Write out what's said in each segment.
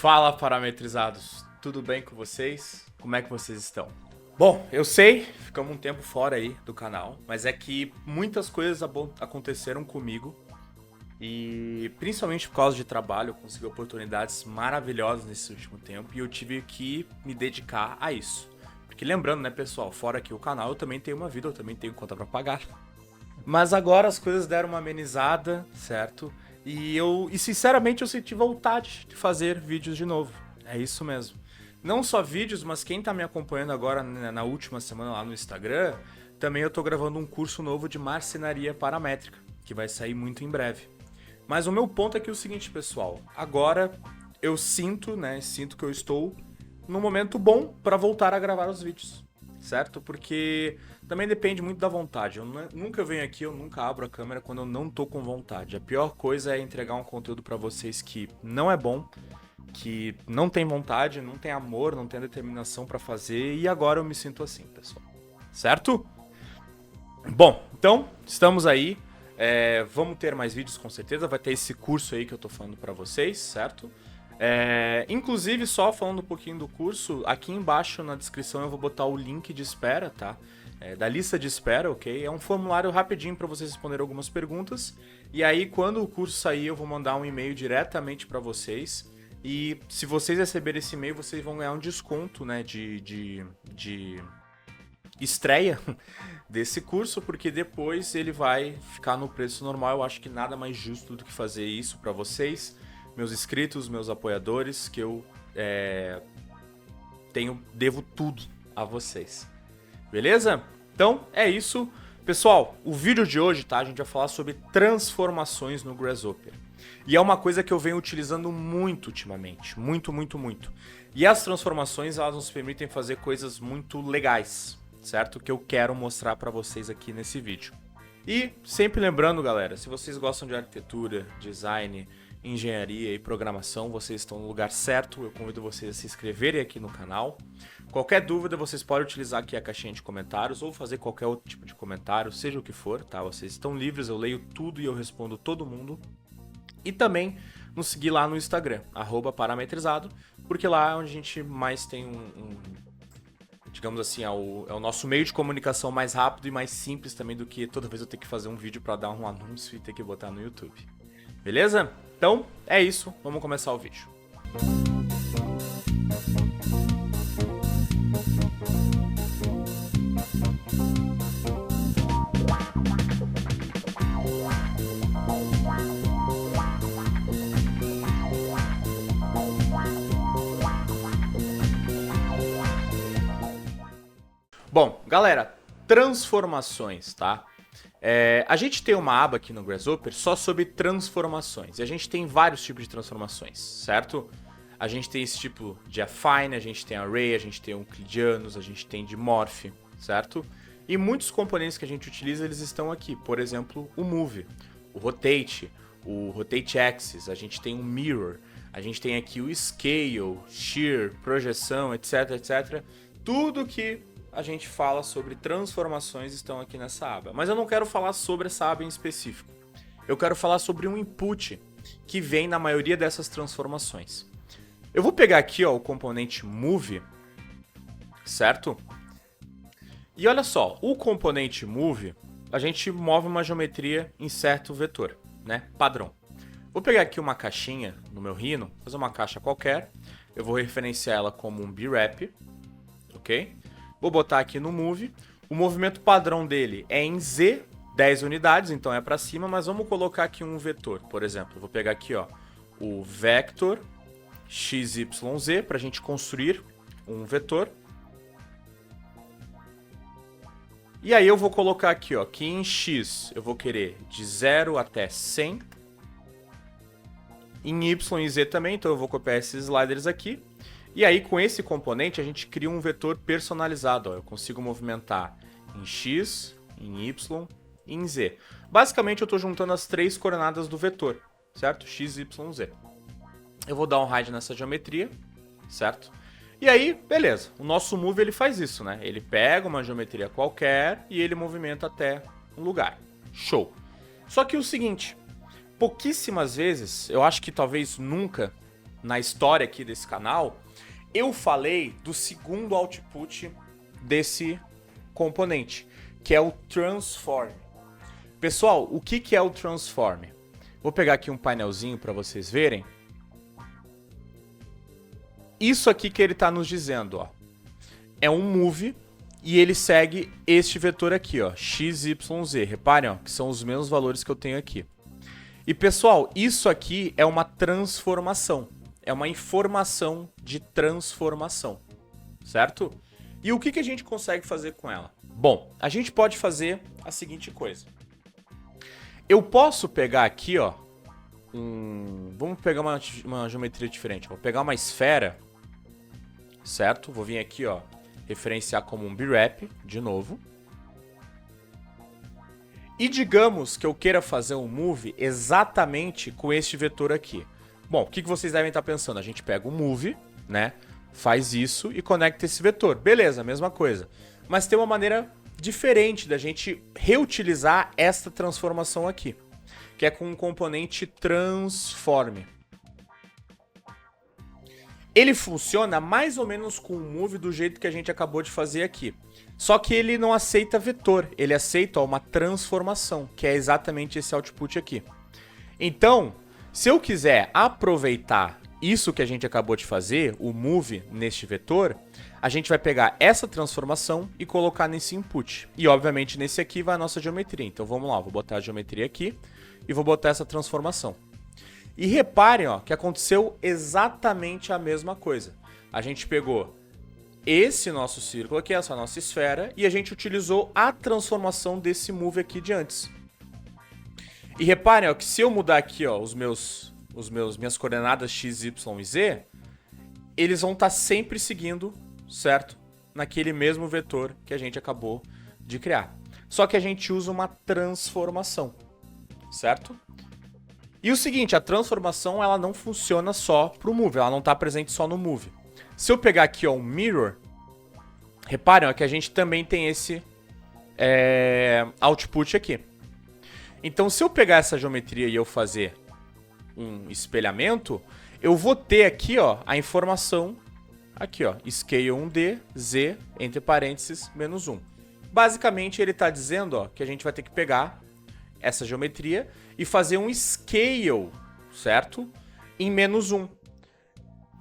Fala, parametrizados, tudo bem com vocês? Como é que vocês estão? Bom, eu sei, ficamos um tempo fora aí do canal, mas é que muitas coisas aconteceram comigo e principalmente por causa de trabalho eu consegui oportunidades maravilhosas nesse último tempo e eu tive que me dedicar a isso. Porque lembrando, né, pessoal, fora aqui o canal eu também tenho uma vida, eu também tenho conta pra pagar. Mas agora as coisas deram uma amenizada, certo? E sinceramente eu senti vontade de fazer vídeos de novo. É isso mesmo. Não só vídeos, mas quem tá me acompanhando agora na última semana lá no Instagram, também eu tô gravando um curso novo de marcenaria paramétrica, que vai sair muito em breve. Mas o meu ponto é que é o seguinte, pessoal, agora eu sinto, né, que eu estou num momento bom para voltar a gravar os vídeos, certo? Porque também depende muito da vontade. Eu nunca venho aqui, eu nunca abro a câmera quando eu não tô com vontade. A pior coisa é entregar um conteúdo para vocês que não é bom, que não tem vontade, não tem amor, não tem determinação para fazer, e agora eu me sinto assim, pessoal. Certo? Bom, então, estamos aí. Vamos ter mais vídeos com certeza, vai ter esse curso aí que eu tô falando para vocês, certo? Inclusive, só falando um pouquinho do curso, aqui embaixo na descrição eu vou botar o link de espera, tá? Da lista de espera, ok? É um formulário rapidinho para vocês responderem algumas perguntas. E aí, quando o curso sair, eu vou mandar um e-mail diretamente para vocês. E se vocês receberem esse e-mail, vocês vão ganhar um desconto, né, de estreia desse curso, porque depois ele vai ficar no preço normal. Eu acho que nada mais justo do que fazer isso para vocês, meus inscritos, meus apoiadores, que eu devo tudo a vocês. Beleza? Então é isso. Pessoal, o vídeo de hoje, tá? A gente vai falar sobre transformações no Grasshopper. E é uma coisa que eu venho utilizando muito ultimamente. Muito, muito, muito. E as transformações, elas nos permitem fazer coisas muito legais, certo? Que eu quero mostrar para vocês aqui nesse vídeo. E sempre lembrando, galera, se vocês gostam de arquitetura, design, engenharia e programação, vocês estão no lugar certo. Eu convido vocês a se inscreverem aqui no canal. Qualquer dúvida, vocês podem utilizar aqui a caixinha de comentários ou fazer qualquer outro tipo de comentário, seja o que for, tá? Vocês estão livres, eu leio tudo e eu respondo todo mundo. E também nos seguir lá no Instagram, @parametrizado, porque lá é onde a gente mais tem digamos assim, é o nosso meio de comunicação mais rápido e mais simples também do que toda vez eu ter que fazer um vídeo para dar um anúncio e ter que botar no YouTube. Beleza? Então, é isso. Vamos começar o vídeo. Bom, galera, transformações, tá? A gente tem uma aba aqui no Grasshopper só sobre transformações. E a gente tem vários tipos de transformações, certo? A gente tem esse tipo de affine, a gente tem array, a gente tem euclidianos, a gente tem de morph, certo? E muitos componentes que a gente utiliza, eles estão aqui. Por exemplo, o move, o rotate axis, a gente tem o mirror, a gente tem aqui o scale, shear, projeção, etc, etc. Tudo que a gente fala sobre transformações estão aqui nessa aba. Mas eu não quero falar sobre essa aba em específico. Eu quero falar sobre um input que vem na maioria dessas transformações. Eu vou pegar aqui, ó, o componente move, certo? E olha só, o componente move, a gente move uma geometria em certo vetor, né? Padrão. Vou pegar aqui uma caixinha no meu Rhino, fazer uma caixa qualquer. Eu vou referenciar ela como um B-Rep, ok? Vou botar aqui no move. O movimento padrão dele é em Z, 10 unidades, então é para cima, mas vamos colocar aqui um vetor, por exemplo. Eu vou pegar aqui, ó, o vector XYZ para a gente construir um vetor. E aí eu vou colocar aqui, ó, que em X eu vou querer de 0 até 100. Em Y e Z também, então eu vou copiar esses sliders aqui. E aí, com esse componente, a gente cria um vetor personalizado. Ó. Eu consigo movimentar em X, em Y e em Z. Basicamente, eu estou juntando as três coordenadas do vetor, certo? X, Y, Z. Eu vou dar um hide nessa geometria, certo? E aí, beleza. O nosso move ele faz isso, né? Ele pega uma geometria qualquer e ele movimenta até um lugar. Show. Só que o seguinte, pouquíssimas vezes, eu acho que talvez nunca, na história aqui desse canal, eu falei do segundo output desse componente, que é o transform. Pessoal, o que é o transform? Vou pegar aqui um painelzinho para vocês verem. Isso aqui que ele está nos dizendo, ó, é um move e ele segue este vetor aqui, ó, x, y, z. Reparem, ó, que são os mesmos valores que eu tenho aqui. E pessoal, isso aqui é uma transformação, é uma informação de transformação, certo? E o que a gente consegue fazer com ela? Bom, a gente pode fazer a seguinte coisa. Eu posso pegar aqui, ó, vamos pegar uma geometria diferente. Vou pegar uma esfera, certo? Vou vir aqui, ó, referenciar como um B-Rep, de novo. E digamos que eu queira fazer um move exatamente com este vetor aqui. Bom, o que vocês devem estar pensando? A gente pega o move, né? Faz isso e conecta esse vetor. Beleza, mesma coisa. Mas tem uma maneira diferente da gente reutilizar esta transformação aqui, que é com um componente transform. Ele funciona mais ou menos com o move do jeito que a gente acabou de fazer aqui. Só que ele não aceita vetor, ele aceita uma transformação, que é exatamente esse output aqui. Então, se eu quiser aproveitar isso que a gente acabou de fazer, o move neste vetor, a gente vai pegar essa transformação e colocar nesse input. E obviamente nesse aqui vai a nossa geometria. Então vamos lá, vou botar a geometria aqui e vou botar essa transformação. E reparem, ó, que aconteceu exatamente a mesma coisa. A gente pegou esse nosso círculo aqui, essa nossa esfera, e a gente utilizou a transformação desse move aqui de antes. E reparem, ó, que se eu mudar aqui, ó, minhas coordenadas x, y e z, eles vão estar sempre seguindo, certo? Naquele mesmo vetor que a gente acabou de criar. Só que a gente usa uma transformação, certo? E o seguinte, a transformação ela não funciona só para o move, ela não está presente só no move. Se eu pegar aqui, ó, um mirror, reparem, ó, que a gente também tem esse output aqui. Então, se eu pegar essa geometria e eu fazer um espelhamento, eu vou ter aqui, ó, a informação aqui, ó, scale 1D, z, entre parênteses, menos 1. Basicamente, ele está dizendo, ó, que a gente vai ter que pegar essa geometria e fazer um scale, certo? Em menos 1.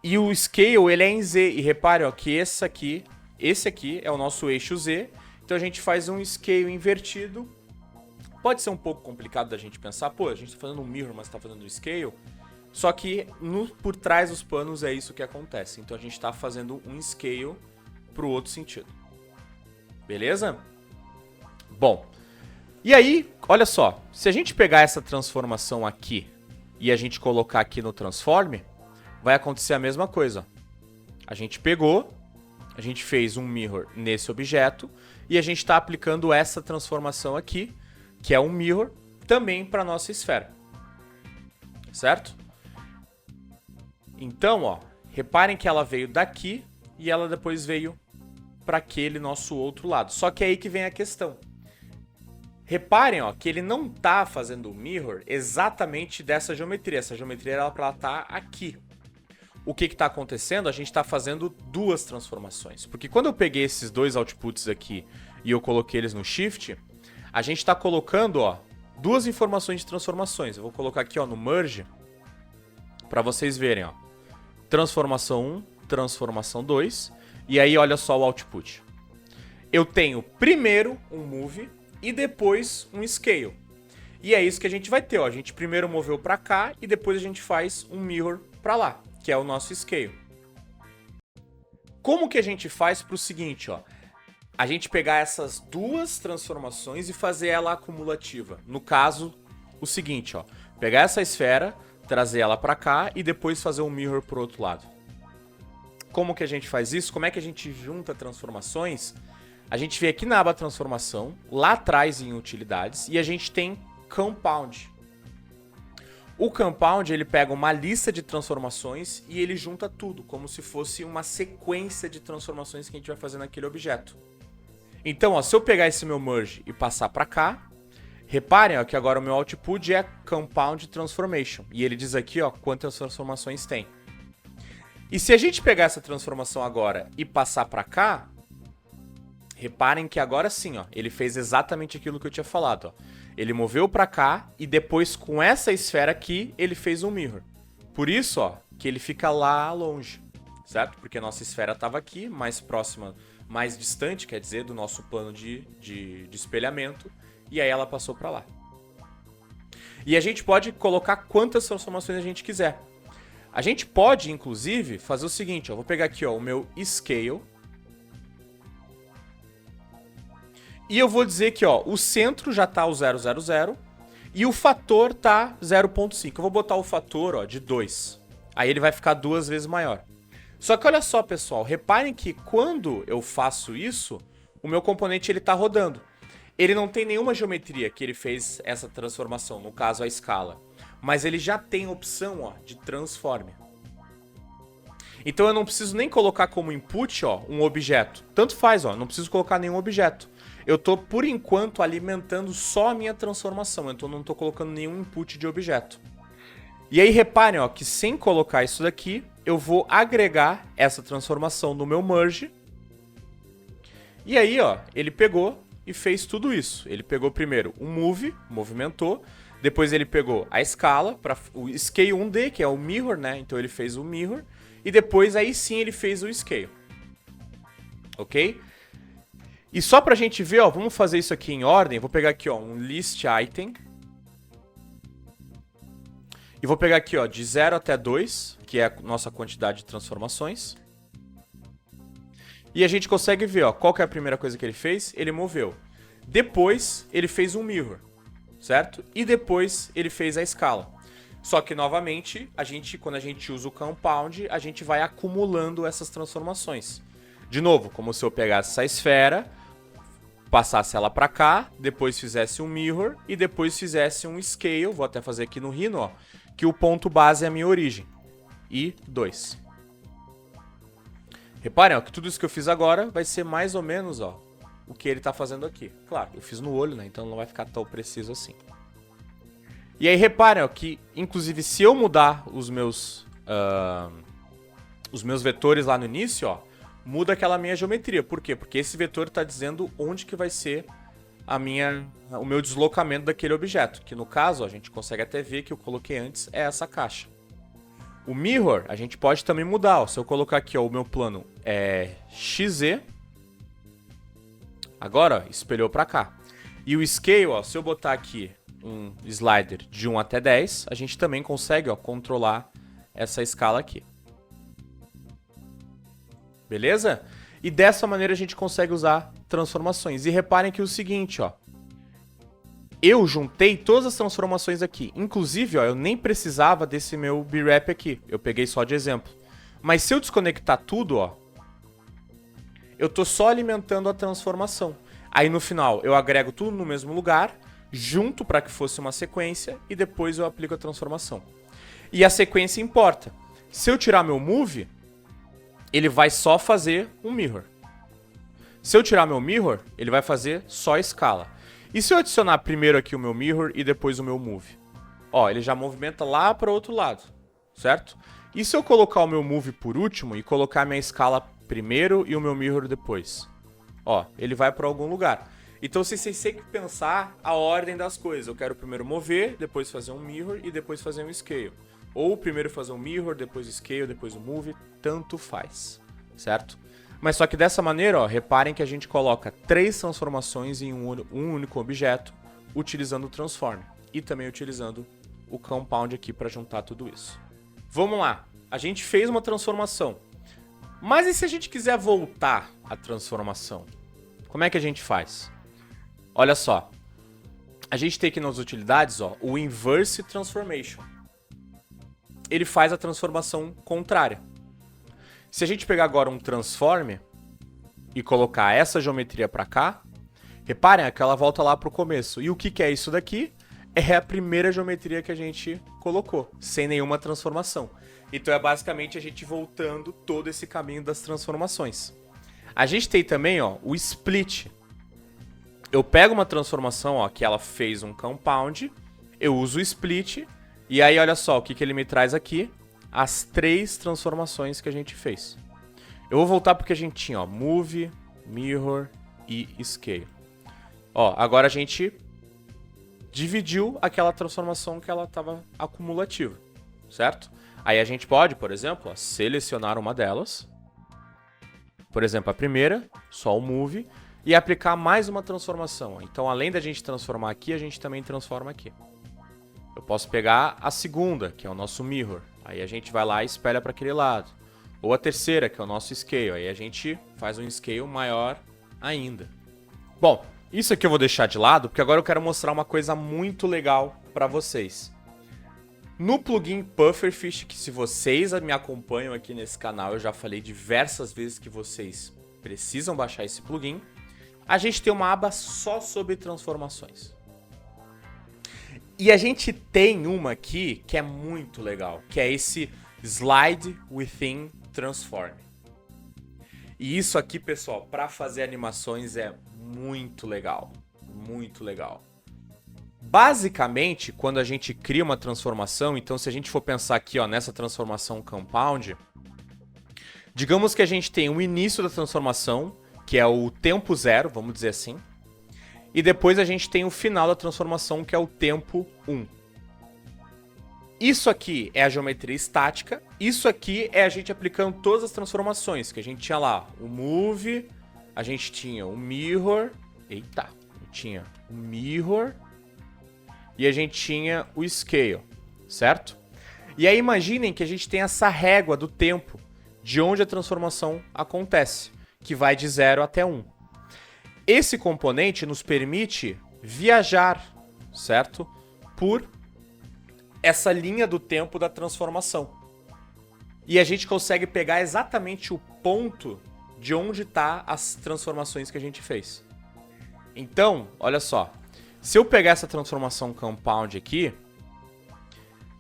E o scale, ele é em z. E repare, ó, que esse aqui é o nosso eixo z. Então a gente faz um scale invertido. Pode ser um pouco complicado da gente pensar, pô, a gente está fazendo um mirror, mas está fazendo um scale. Só que por trás dos panos é isso que acontece. Então a gente está fazendo um scale para o outro sentido. Beleza? Bom, e aí, olha só, se a gente pegar essa transformação aqui e a gente colocar aqui no transform, vai acontecer a mesma coisa. A gente pegou, a gente fez um mirror nesse objeto e a gente está aplicando essa transformação aqui, que é um mirror, também para a nossa esfera. Certo? Então, ó, reparem que ela veio daqui e ela depois veio para aquele nosso outro lado. Só que é aí que vem a questão. Reparem, ó, que ele não está fazendo o mirror exatamente dessa geometria. Essa geometria ela está aqui. O que está acontecendo? A gente está fazendo duas transformações. Porque quando eu peguei esses dois outputs aqui e eu coloquei eles no shift, a gente está colocando, ó, duas informações de transformações. Eu vou colocar aqui, ó, no merge para vocês verem, ó. Transformação 1, transformação 2. E aí, olha só o output. Eu tenho primeiro um move e depois um scale. E é isso que a gente vai ter, ó. A gente primeiro moveu para cá e depois a gente faz um mirror para lá, que é o nosso scale. Como que a gente faz para o seguinte, ó? A gente pegar essas duas transformações e fazer ela acumulativa. No caso, o seguinte, ó. Pegar essa esfera, trazer ela para cá e depois fazer um mirror pro outro lado. Como que a gente faz isso? Como é que a gente junta transformações? A gente vem aqui na aba transformação, lá atrás em utilidades, e a gente tem compound. O compound, ele pega uma lista de transformações e ele junta tudo, como se fosse uma sequência de transformações que a gente vai fazer naquele objeto. Então, ó, se eu pegar esse meu merge e passar para cá, reparem, ó, que agora o meu output é compound transformation. E ele diz aqui, ó, quantas transformações tem. E se a gente pegar essa transformação agora e passar para cá, reparem que agora sim, ó, ele fez exatamente aquilo que eu tinha falado. Ó. Ele moveu para cá e depois com essa esfera aqui, ele fez um mirror. Por isso, ó, que ele fica lá longe, certo? Porque a nossa esfera estava aqui, mais próxima, mais distante, quer dizer, do nosso plano de espelhamento, e aí ela passou para lá. E a gente pode colocar quantas transformações a gente quiser. A gente pode, inclusive, fazer o seguinte, ó, vou pegar aqui ó, o meu Scale, e eu vou dizer que ó, o centro já está o 000, e o fator tá 0.5. Eu vou botar o fator ó, de 2. Aí ele vai ficar 2 vezes maior. Só que olha só, pessoal. Reparem que quando eu faço isso, o meu componente ele tá rodando. Ele não tem nenhuma geometria que ele fez essa transformação, no caso a escala. Mas ele já tem opção ó, de transforme. Então eu não preciso nem colocar como input ó, um objeto. Tanto faz, ó, não preciso colocar nenhum objeto. Eu tô, por enquanto, alimentando só a minha transformação. Então eu não tô colocando nenhum input de objeto. E aí reparem ó, que sem colocar isso daqui, eu vou agregar essa transformação no meu merge. E aí ó, ele pegou e fez tudo isso. Ele pegou primeiro o move, movimentou. Depois ele pegou a escala, para o scale 1D, que é o mirror, né? Então ele fez o mirror. E depois aí sim ele fez o scale. Ok? E só pra gente ver, ó, vamos fazer isso aqui em ordem. Vou pegar aqui ó, um list item. E vou pegar aqui ó, de 0 até 2, que é a nossa quantidade de transformações. E a gente consegue ver, ó, qual que é a primeira coisa que ele fez? Ele moveu. Depois ele fez um mirror, certo? E depois ele fez a escala. Só que, novamente, quando a gente usa o compound, a gente vai acumulando essas transformações. De novo, como se eu pegasse essa esfera, passasse ela para cá, depois fizesse um mirror e depois fizesse um scale, vou até fazer aqui no Rhino, ó, que o ponto base é a minha origem. E 2. Reparem ó, que tudo isso que eu fiz agora vai ser mais ou menos ó, o que ele está fazendo aqui. Claro, eu fiz no olho, né? Então não vai ficar tão preciso assim. E aí reparem ó, que, inclusive, se eu mudar os meus vetores lá no início, ó, muda aquela minha geometria. Por quê? Porque esse vetor está dizendo onde que vai ser o meu deslocamento daquele objeto. Que no caso, ó, a gente consegue até ver que eu coloquei antes é essa caixa. O mirror, a gente pode também mudar. Ó. Se eu colocar aqui ó, o meu plano é XZ, agora ó, espelhou para cá. E o scale, ó, se eu botar aqui um slider de 1 até 10, a gente também consegue ó, controlar essa escala aqui. Beleza? E dessa maneira a gente consegue usar transformações. E reparem que é o seguinte, ó. Eu juntei todas as transformações aqui. Inclusive, ó, eu nem precisava desse meu B-Wrap aqui. Eu peguei só de exemplo. Mas se eu desconectar tudo, ó, eu tô só alimentando a transformação. Aí no final eu agrego tudo no mesmo lugar, junto para que fosse uma sequência, e depois eu aplico a transformação. E a sequência importa. Se eu tirar meu move, ele vai só fazer um mirror. Se eu tirar meu mirror, ele vai fazer só escala. E se eu adicionar primeiro aqui o meu mirror e depois o meu move? Ó, ele já movimenta lá para o outro lado, certo? E se eu colocar o meu move por último e colocar a minha escala primeiro e o meu mirror depois? Ó, ele vai para algum lugar. Então vocês têm que pensar a ordem das coisas. Eu quero primeiro mover, depois fazer um mirror e depois fazer um scale. Ou primeiro fazer um mirror, depois o scale, depois o move, tanto faz, certo? Mas só que dessa maneira, ó, reparem que a gente coloca 3 transformações em um único objeto, utilizando o transform e também utilizando o compound aqui para juntar tudo isso. Vamos lá, a gente fez uma transformação, mas e se a gente quiser voltar a transformação? Como é que a gente faz? Olha só, a gente tem aqui nas utilidades ó, o Inverse Transformation. Ele faz a transformação contrária. Se a gente pegar agora um transform e colocar essa geometria para cá, reparem que ela volta lá para o começo. E o que é isso daqui? É a primeira geometria que a gente colocou, sem nenhuma transformação. Então é basicamente a gente voltando todo esse caminho das transformações. A gente tem também ó, o split. Eu pego uma transformação ó, que ela fez um compound, eu uso o split, e aí olha só o que ele me traz aqui. as 3 transformações que a gente fez. Eu vou voltar porque a gente tinha, ó, Move, Mirror e Scale. Ó, agora a gente dividiu aquela transformação que ela estava acumulativa, certo? Aí a gente pode, por exemplo, ó, selecionar uma delas, por exemplo, a primeira, só o Move, e aplicar mais uma transformação. Então, além da gente transformar aqui, a gente também transforma aqui. Eu posso pegar a segunda, que é o nosso Mirror. Aí a gente vai lá e espelha para aquele lado. Ou a terceira, que é o nosso Scale. Aí a gente faz um Scale maior ainda. Bom, isso aqui eu vou deixar de lado, porque agora eu quero mostrar uma coisa muito legal para vocês. No plugin Pufferfish, que se vocês me acompanham aqui nesse canal, eu já falei diversas vezes que vocês precisam baixar esse plugin, a gente tem uma aba só sobre transformações. E a gente tem uma aqui que é muito legal, que é esse Slide Within Transform. E isso aqui, pessoal, para fazer animações é muito legal, muito legal. Basicamente, quando a gente cria uma transformação, então se a gente for pensar aqui, ó, nessa transformação compound, digamos que a gente tem o início da transformação, que é o tempo 0, vamos dizer assim, e depois a gente tem o final da transformação, que é o tempo 1. Isso aqui é a geometria estática, isso aqui é a gente aplicando todas as transformações, que a gente tinha lá o Move, a gente tinha o Mirror, tinha o Mirror, e a gente tinha o Scale, certo? E aí imaginem que a gente tem essa régua do tempo de onde a transformação acontece, que vai de 0 até 1. Esse componente nos permite viajar, certo? Por essa linha do tempo da transformação. E a gente consegue pegar exatamente o ponto de onde está as transformações que a gente fez. Então, olha só. Se eu pegar essa transformação compound aqui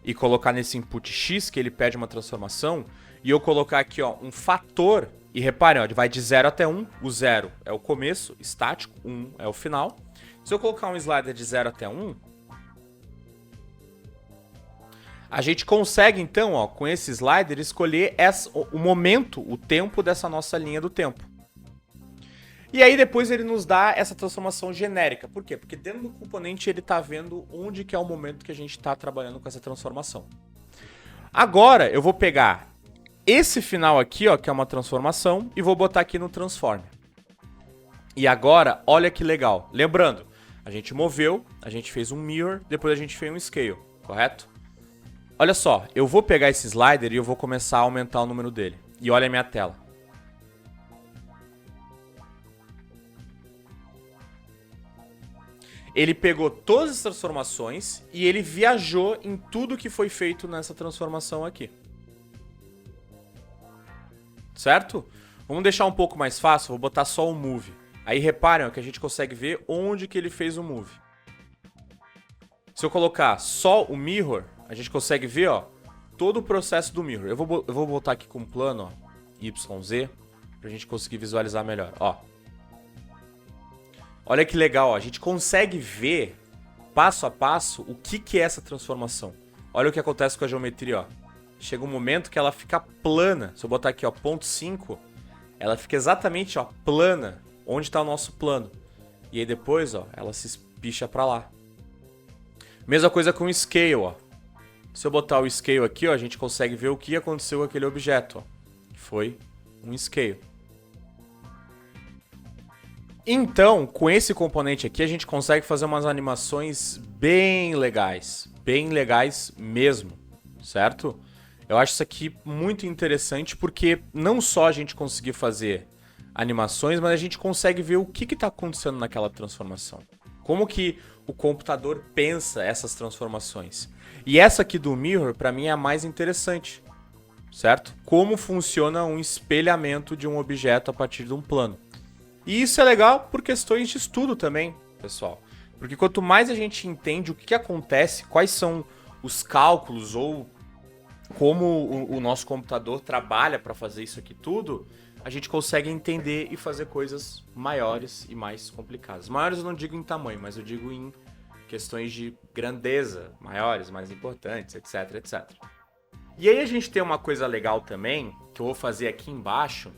e colocar nesse input x, que ele pede uma transformação, e eu colocar aqui, ó, um fator, e reparem, ó, ele vai de 0 até 1, o 0 é o começo, estático, 1 é o final. Se eu colocar um slider de 0 até 1, a gente consegue, então, ó, com esse slider, escolher o momento, o tempo dessa nossa linha do tempo. E aí depois ele nos dá essa transformação genérica. Por quê? Porque dentro do componente ele está vendo onde que é o momento que a gente está trabalhando com essa transformação. Agora eu vou pegar esse final aqui, ó, que é uma transformação, e vou botar aqui no Transform. E agora, olha que legal. Lembrando, a gente moveu, a gente fez um Mirror, depois a gente fez um Scale, correto? Olha só, eu vou pegar esse slider e eu vou começar a aumentar o número dele. E olha a minha tela. Ele pegou todas as transformações e ele viajou em tudo que foi feito nessa transformação aqui. Certo? Vamos deixar um pouco mais fácil, vou botar só o Move. Aí reparem, ó, que a gente consegue ver onde que ele fez o Move. Se eu colocar só o Mirror, a gente consegue ver, ó, todo o processo do Mirror. Eu vou botar aqui com um plano, ó, YZ, pra gente conseguir visualizar melhor, ó. Olha que legal, ó. A gente consegue ver, passo a passo, o que é essa transformação. Olha o que acontece com a geometria, ó. Chega um momento que ela fica plana. Se eu botar aqui, ó, ponto 5, ela fica exatamente, ó, plana, onde está o nosso plano. E aí depois, ó, ela se espicha para lá. Mesma coisa com o Scale, ó. Se eu botar o Scale aqui, ó, a gente consegue ver o que aconteceu com aquele objeto, ó. Que foi um Scale. Então, com esse componente aqui, a gente consegue fazer umas animações bem legais mesmo, certo? Eu acho isso aqui muito interessante porque não só a gente conseguir fazer animações, mas a gente consegue ver o que está acontecendo naquela transformação. Como que o computador pensa essas transformações. E essa aqui do Mirror, para mim, é a mais interessante, certo? Como funciona um espelhamento de um objeto a partir de um plano. E isso é legal por questões de estudo também, pessoal. Porque quanto mais a gente entende o que acontece, quais são os cálculos ou como o nosso computador trabalha para fazer isso aqui tudo, a gente consegue entender e fazer coisas maiores e mais complicadas. Maiores eu não digo em tamanho, mas eu digo em questões de grandeza, maiores, mais importantes, etc, etc. E aí a gente tem uma coisa legal também, que eu vou fazer aqui embaixo,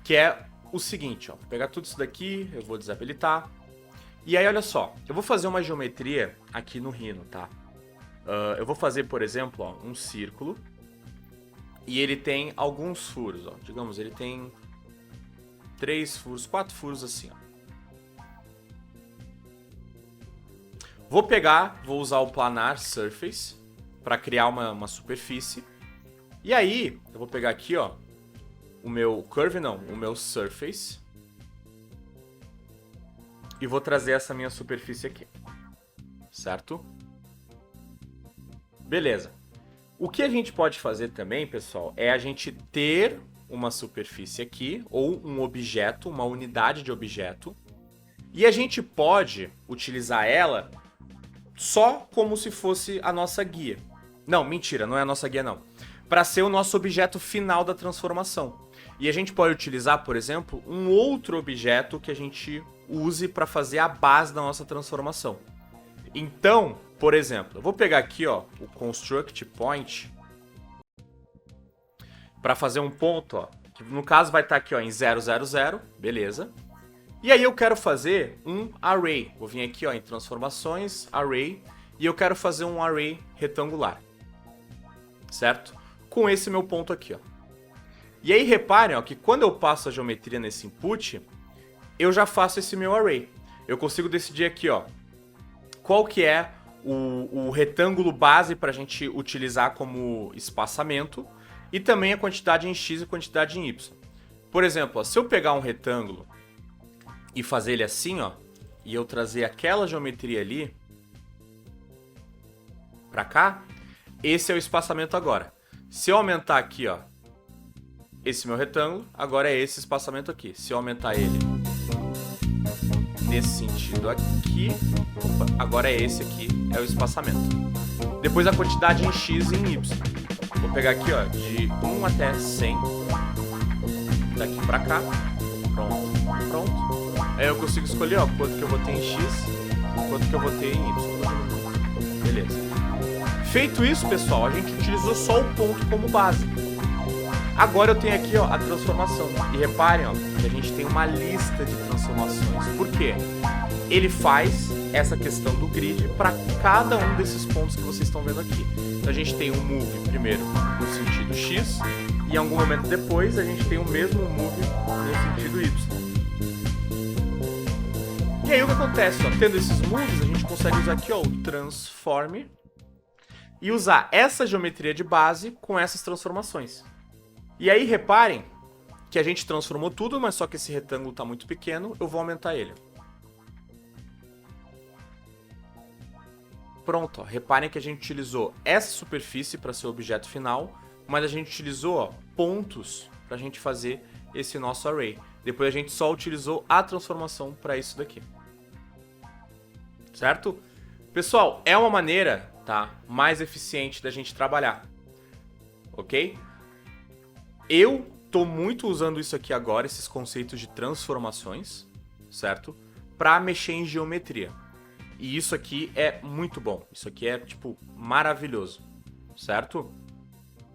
que é o seguinte, ó. Vou pegar tudo isso daqui, eu vou desabilitar. E aí, olha só, eu vou fazer uma geometria aqui no Rhino, tá? Eu vou fazer, por exemplo, ó, um círculo. E ele tem alguns furos, ó. Digamos, ele tem 3 furos, 4 furos assim, ó. Vou pegar, vou usar o Planar Surface para criar uma superfície. E aí, eu vou pegar aqui, ó, o meu Curve, não, o meu Surface. E vou trazer essa minha superfície aqui. Certo? Beleza. O que a gente pode fazer também, pessoal, é a gente ter uma superfície aqui, ou um objeto, uma unidade de objeto. E a gente pode utilizar ela só como se fosse a nossa guia. Não, mentira, não é a nossa guia não. Para ser o nosso objeto final da transformação. E a gente pode utilizar, por exemplo, um outro objeto que a gente use para fazer a base da nossa transformação. Então, por exemplo, eu vou pegar aqui, ó, o Construct Point para fazer um ponto, ó, que no caso vai estar aqui, ó, em 0, 0, 0, beleza? E aí eu quero fazer um array. Vou vir aqui, ó, em transformações, array, e eu quero fazer um array retangular. Certo? Com esse meu ponto aqui, ó. E aí reparem, ó, que quando eu passo a geometria nesse input, eu já faço esse meu array. Eu consigo decidir aqui, ó, qual que é o retângulo base para a gente utilizar como espaçamento e também a quantidade em x e a quantidade em y. Por exemplo, ó, se eu pegar um retângulo e fazer ele assim, ó, e eu trazer aquela geometria ali para cá, esse é o espaçamento agora. Se eu aumentar aqui, ó, esse meu retângulo, agora é esse espaçamento aqui. Se eu aumentar ele nesse sentido aqui, opa, agora é esse aqui, é o espaçamento. Depois a quantidade em x e em y. Vou pegar aqui, ó, de 1 até 100, daqui pra cá, pronto, pronto. Aí eu consigo escolher, ó, quanto que eu vou ter em x, quanto que eu vou ter em y. Beleza. Feito isso, pessoal, a gente utilizou só o ponto como base. Agora eu tenho aqui, ó, a transformação. E reparem, ó, que a gente tem uma lista de transformações. Por quê? Ele faz essa questão do grid para cada um desses pontos que vocês estão vendo aqui. Então a gente tem um move primeiro no sentido x, e em algum momento depois a gente tem o mesmo move no sentido y. E aí o que acontece? Ó, tendo esses moves, a gente consegue usar aqui, ó, o transform e usar essa geometria de base com essas transformações. E aí reparem que a gente transformou tudo, mas só que esse retângulo está muito pequeno, eu vou aumentar ele. Pronto, ó, reparem que a gente utilizou essa superfície para ser o objeto final, mas a gente utilizou, ó, pontos para a gente fazer esse nosso array. Depois a gente só utilizou a transformação para isso daqui. Certo? Pessoal, é uma maneira, tá, mais eficiente da gente trabalhar. Ok? Eu tô muito usando isso aqui agora, esses conceitos de transformações, certo? Para mexer em geometria. E isso aqui é muito bom. Isso aqui é, tipo, maravilhoso, certo?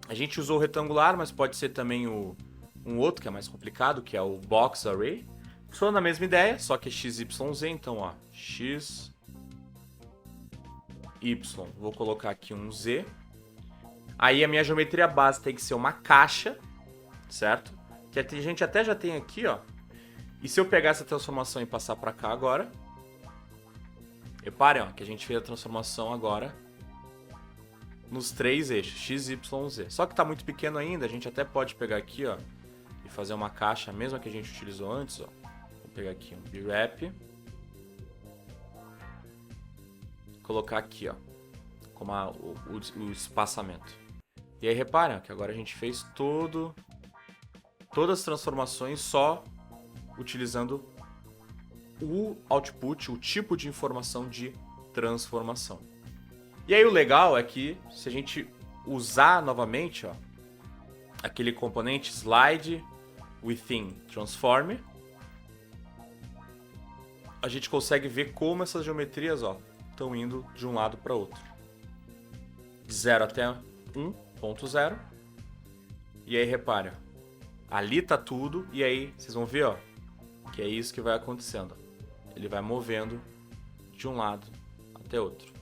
A gente usou o retangular, mas pode ser também um outro que é mais complicado, que é o box array. Só na mesma ideia, só que é XYZ, então, ó, X, Y, vou colocar aqui um Z. Aí a minha geometria base tem que ser uma caixa, certo? Que a gente até já tem aqui, ó. E se eu pegar essa transformação e passar para cá agora, reparem, ó, que a gente fez a transformação agora nos 3 eixos, X, Y, Z. Só que tá muito pequeno ainda, a gente até pode pegar aqui, ó, e fazer uma caixa, a mesma que a gente utilizou antes, ó. Vou pegar aqui um B-Wrap. Colocar aqui, ó, como o espaçamento. E aí reparem, ó, que agora a gente fez todas as transformações só utilizando o output, o tipo de informação de transformação. E aí o legal é que se a gente usar novamente, ó, aquele componente slide within transform, a gente consegue ver como essas geometrias, ó, estão indo de um lado para outro. De 0 até 1 ponto zero. E aí, repara, ali tá tudo, e aí vocês vão ver, ó, que é isso que vai acontecendo. Ele vai movendo de um lado até outro.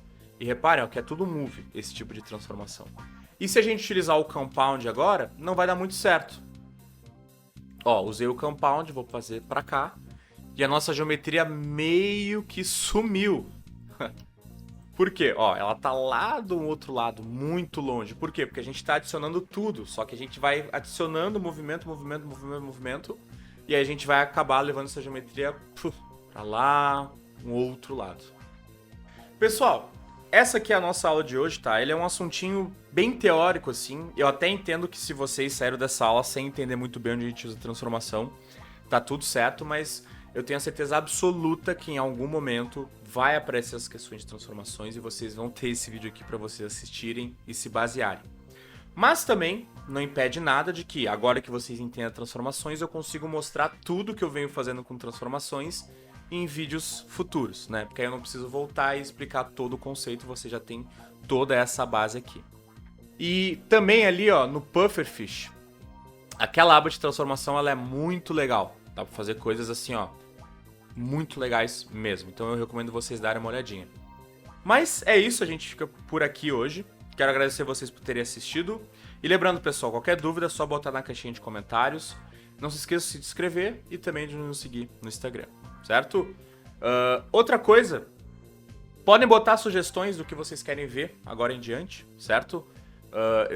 E reparem, ó, que é tudo move, esse tipo de transformação. E se a gente utilizar o compound agora, não vai dar muito certo. Ó, usei o compound, vou fazer pra cá, e a nossa geometria meio que sumiu. Por quê? Ó, ela tá lá do outro lado, muito longe. Por quê? Porque a gente tá adicionando tudo, só que a gente vai adicionando movimento, movimento, movimento, movimento, e aí a gente vai acabar levando essa geometria pra lá, um outro lado. Pessoal, essa aqui é a nossa aula de hoje, tá? Ele é um assuntinho bem teórico, assim. Eu até entendo que se vocês saíram dessa aula sem entender muito bem onde a gente usa transformação, tá tudo certo, mas eu tenho a certeza absoluta que em algum momento vai aparecer as questões de transformações e vocês vão ter esse vídeo aqui para vocês assistirem e se basearem. Mas também não impede nada de que, agora que vocês entendem transformações, eu consigo mostrar tudo que eu venho fazendo com transformações em vídeos futuros, né? Porque aí eu não preciso voltar e explicar todo o conceito, você já tem toda essa base aqui. E também ali, ó, no Pufferfish, aquela aba de transformação, ela é muito legal. Dá pra fazer coisas assim, ó, muito legais mesmo. Então eu recomendo vocês darem uma olhadinha. Mas é isso, a gente fica por aqui hoje. Quero agradecer vocês por terem assistido. E lembrando, pessoal, qualquer dúvida é só botar na caixinha de comentários. Não se esqueça de se inscrever e também de nos seguir no Instagram, certo? Outra coisa, podem botar sugestões do que vocês querem ver agora em diante, certo?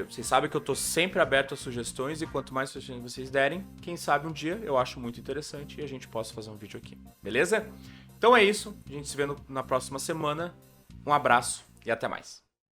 Vocês sabem que eu tô sempre aberto a sugestões e quanto mais sugestões vocês derem, quem sabe um dia eu acho muito interessante e a gente possa fazer um vídeo aqui, beleza? Então é isso, a gente se vê na próxima semana. Um abraço e até mais.